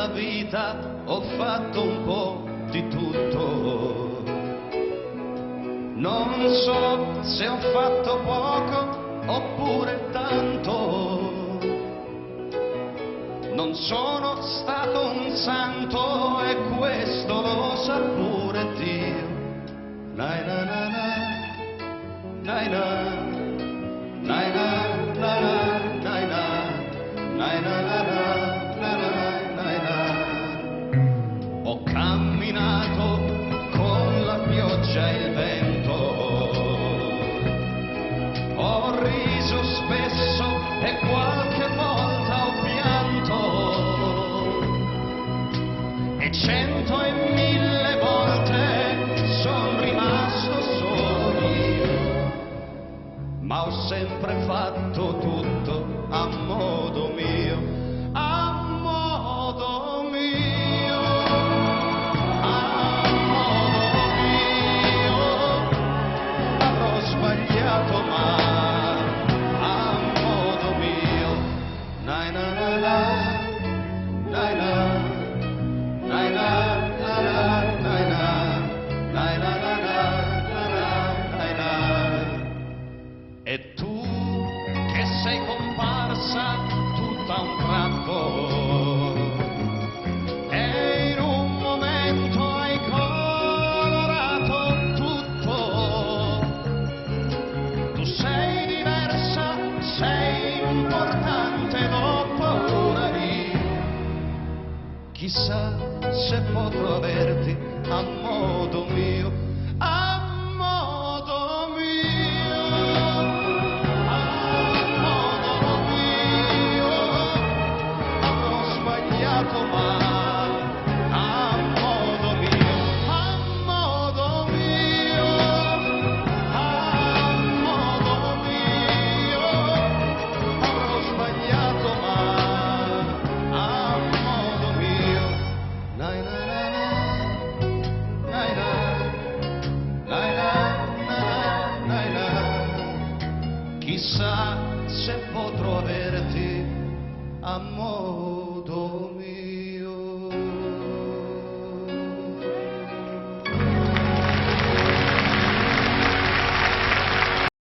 nella vita ho fatto un po' di tutto. Non so se ho fatto poco oppure tanto. Non sono stato un santo e questo lo sa pure Dio. Nai na na na, nai na, nai na na na, nai na, nai na na na, nai na. Ho camminato con la pioggia e il vento, ho riso spesso e qualche volta ho pianto, e 100 e 1000 volte son rimasto solo io, ma ho sempre fatto tutto a modo mio, a modo mio, a modo mio. Avrò sbagliato ma a modo mio. Nai na na na, nai na, nai na na na, nai na, nai na na na, nai na. E tu che sei comparsa tutta un tratto e in un momento hai colorato tutto. Tu sei diversa, sei importante, ho paura io. Chissà se potrò averti a modo mio, a modo mio, a modo mio. Avrò sbagliato ma a modo mio, a modo mio, a modo mio. Avrò sbagliato ma a modo mio. Nai na na na, nai na, nai na na, nai na. Chissà se potrò averti a modo mio.